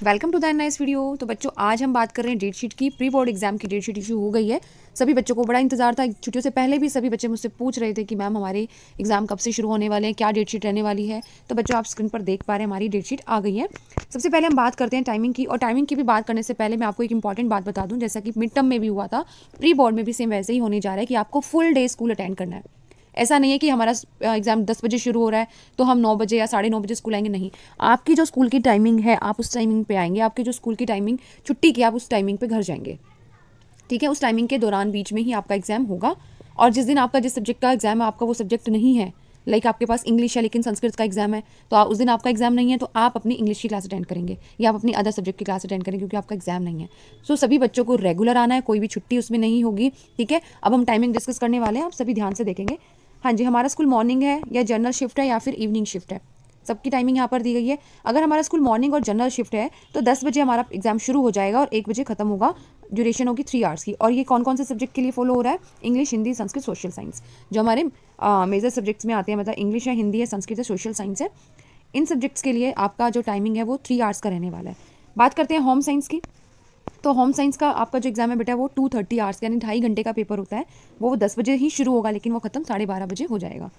Welcome to the nice video. तो बच्चों आज हम बात कर रहे हैं डेट शीट की। प्री बोर्ड एग्जाम की डेट शीट इशू हो गई है। सभी बच्चों को बड़ा इंतजार था। छुट्टियों से पहले भी सभी बच्चे मुझसे पूछ रहे थे कि मैम हमारे एग्जाम कब से शुरू होने वाले हैं, क्या डेट शीट रहने वाली है। तो बच्चों आप स्क्रीन पर देख पा रहे हैं हमारी डेट शीट आ गई है। सबसे पहले हम बात करते हैं टाइमिंग की। और टाइमिंग की भी बात करने से पहले मैं आपको एक इंपॉर्टेंट बात बता दूं, जैसा कि मिड टर्म में भी हुआ था, प्री बोर्ड में भी सेम वैसे ही होने जा रहा है कि आपको फुल डे स्कूल अटेंड करना है। ऐसा नहीं है कि हमारा एग्जाम 10 बजे शुरू हो रहा है तो हम 9 बजे या 9:30 स्कूल आएंगे। नहीं, आपकी जो स्कूल की टाइमिंग है आप उस टाइमिंग पे आएंगे। आपकी जो स्कूल की टाइमिंग छुट्टी की आप उस टाइमिंग पे घर जाएंगे। ठीक है, उस टाइमिंग के दौरान बीच में ही आपका एग्जाम होगा। और जिस दिन आपका जिस सब्जेक्ट का एग्जाम है आपका वो सब्जेक्ट नहीं है, लाइक आपके पास इंग्लिश है लेकिन संस्कृत का एग्जाम है, तो उस दिन आपका एग्जाम नहीं है तो आप अपनी इंग्लिश की क्लास अटेंड करेंगे या आप अपनी अदर सब्जेक्ट की क्लास अटेंड करेंगे क्योंकि आपका एग्जाम नहीं है। सो सभी बच्चों को रेगुलर आना है, कोई भी छुट्टी उसमें नहीं होगी। ठीक है, अब हम टाइमिंग डिस्कस करने वाले हैं, आप सभी ध्यान से देखेंगे। हाँ जी, हमारा स्कूल मॉर्निंग है या जनरल शिफ्ट है या फिर इवनिंग शिफ्ट है, सबकी टाइमिंग यहाँ पर दी गई है। अगर हमारा स्कूल मॉर्निंग और जनरल शिफ्ट है तो 10 बजे हमारा एग्जाम शुरू हो जाएगा और 1 बजे खत्म होगा। ड्यूरेशन होगी 3 आवर्स की। और ये कौन कौन से सब्जेक्ट के लिए फॉलो हो रहा है? English, Hindi, Sanskrit, social science, जो हमारे मेजर सब्जेक्ट्स में आते हैं, मतलब इंग्लिश है, हिंदी है, संस्कृत है, सोशल साइंस है। इन सब्जेक्ट्स के लिए आपका जो टाइमिंग है वो 3 आवर्स का रहने वाला है। बात करते हैं होम साइंस की। तो होम साइंस का आपका जो एग्जाम है बेटा वो 2:30 आवर्स यानी 2.5 घंटे का पेपर होता है। वो 10 बजे ही शुरू होगा लेकिन वो खत्म 12:30 बजे हो जाएगा।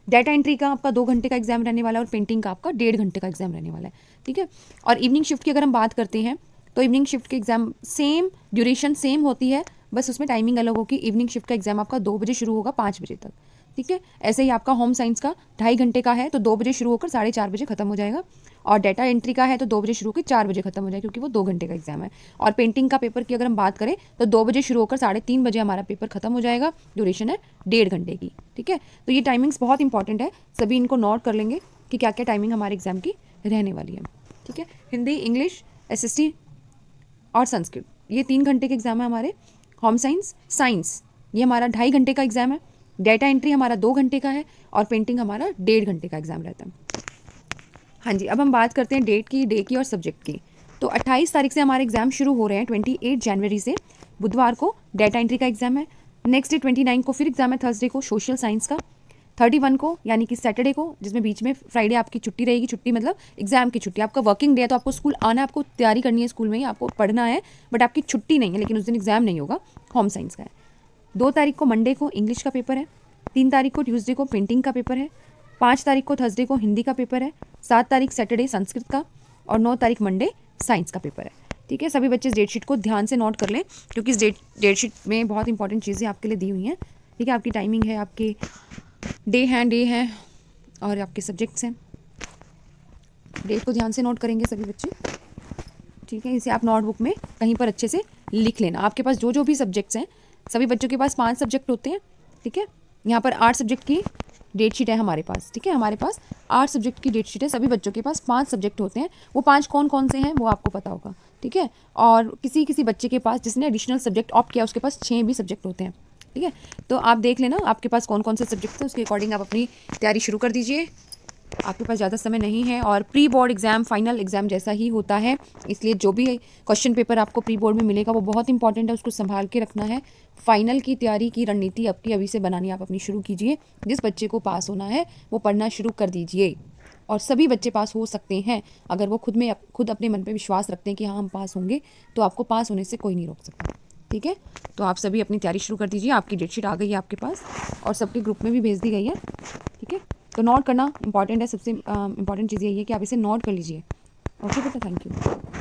डाटा एंट्री का आपका 2 घंटे का एग्जाम रहने वाला है और पेंटिंग का आपका 1.5 घंटे का एग्जाम रहने वाला है। ठीक है, और इवनिंग शिफ्ट की अगर हम बात करते हैं तो इवनिंग शिफ्ट के एग्जाम सेम ड्यूरेशन सेम होती है, बस उसमें टाइमिंग अलग होगी। इवनिंग शिफ्ट का एग्जाम आपका 2 बजे शुरू होगा 5 बजे तक। ठीक है, ऐसे ही आपका होम साइंस का 2.5 घंटे का है तो 2 बजे शुरू होकर 4:30 बजे खत्म हो जाएगा। और डाटा एंट्री का है तो 2 बजे शुरू होकर 4 बजे खत्म हो जाएगा क्योंकि वो 2 घंटे का एग्जाम है। और पेंटिंग का पेपर की अगर हम बात करें तो 2 बजे शुरू होकर 3:30 बजे हमारा पेपर खत्म हो जाएगा। ड्यूरेशन है 1.5 घंटे की। ठीक है, तो ये टाइमिंग्स बहुत इंपॉर्टेंट है, सभी इनको नोट कर लेंगे कि क्या क्या टाइमिंग हमारे एग्जाम की रहने वाली है। ठीक है, हिंदी, इंग्लिश, एसएसटी और संस्कृत, ये 3 घंटे के एग्जाम है हमारे। होम साइंस, साइंस, ये हमारा 2.5 घंटे का एग्जाम है। डाटा एंट्री हमारा 2 घंटे का है और पेंटिंग हमारा 1.5 घंटे का एग्जाम रहता है। हाँ जी, अब हम बात करते हैं डेट की, डे की और सब्जेक्ट की। तो 28 तारीख से हमारे एग्जाम शुरू हो रहे हैं। 28 जनवरी से बुधवार को डाटा एंट्री का एग्जाम है। नेक्स्ट डे 29 को फिर एग्जाम है, थर्सडे को सोशल साइंस का। 31 को यानी कि सैटरडे को, जिसमें बीच में फ्राइडे आपकी छुट्टी रहेगी। छुट्टी मतलब एग्जाम की छुट्टी, आपका वर्किंग डे है तो आपको स्कूल आना है, आपको तैयारी करनी है, स्कूल में ही आपको पढ़ना है, बट आपकी छुट्टी नहीं है, लेकिन उस दिन एग्जाम नहीं होगा। होम साइंस का है। 2 तारीख को मंडे को इंग्लिश का पेपर है। 3 तारीख को ट्यूसडे को पेंटिंग का पेपर है। 5 तारीख को थर्सडे को हिंदी का पेपर है। 7 तारीख सैटरडे संस्कृत का और 9 तारीख मंडे साइंस का पेपर है। ठीक है, सभी बच्चे इस डेट शीट को ध्यान से नोट कर लें क्योंकि इस डेट शीट में बहुत इंपॉर्टेंट चीज़ें आपके लिए दी हुई हैं। ठीक है, आपकी टाइमिंग है, आपके डे हैं और आपके सब्जेक्ट्स हैं। डेट को ध्यान से नोट करेंगे सभी बच्चे। ठीक है, इसे आप नोटबुक में कहीं पर अच्छे से लिख लेना। आपके पास जो जो भी सब्जेक्ट्स हैं, सभी बच्चों के पास 5 सब्जेक्ट होते हैं। ठीक है, यहाँ पर 8 सब्जेक्ट की डेट शीट है हमारे पास। ठीक है, हमारे पास 8 सब्जेक्ट की डेट शीट है। सभी बच्चों के पास 5 सब्जेक्ट होते हैं। वो 5 कौन कौन से हैं वो आपको पता होगा। ठीक है, और किसी किसी बच्चे के पास जिसने एडिशनल सब्जेक्ट ऑप्ट किया उसके पास 6 भी सब्जेक्ट होते हैं। ठीक है, तो आप देख लेना आपके पास कौन कौन से सब्जेक्ट हैं, उसके अकॉर्डिंग आप अपनी तैयारी शुरू कर दीजिए। आपके पास ज़्यादा समय नहीं है और pre board exam final exam जैसा ही होता है, इसलिए जो भी क्वेश्चन पेपर आपको प्री बोर्ड में मिलेगा वो बहुत इंपॉर्टेंट है, उसको संभाल के रखना है। फाइनल की तैयारी की रणनीति आपकी अभी से बनानी आप अपनी शुरू कीजिए। जिस बच्चे को पास होना है वो पढ़ना शुरू कर दीजिए और सभी बच्चे पास हो सकते हैं अगर वो खुद अपने मन पर विश्वास रखते हैं कि हाँ हम पास होंगे, तो आपको पास होने से कोई नहीं रोक सकता। ठीक है, तो आप सभी अपनी तैयारी शुरू कर दीजिए। आपकी डेट शीट आ गई है आपके पास और सबके ग्रुप में भी भेज दी गई है। ठीक है, तो नोट करना इंपॉर्टेंट है। सबसे इंपॉर्टेंट चीज़ यही है कि आप इसे नोट कर लीजिए। ओके बेटा, थैंक यू।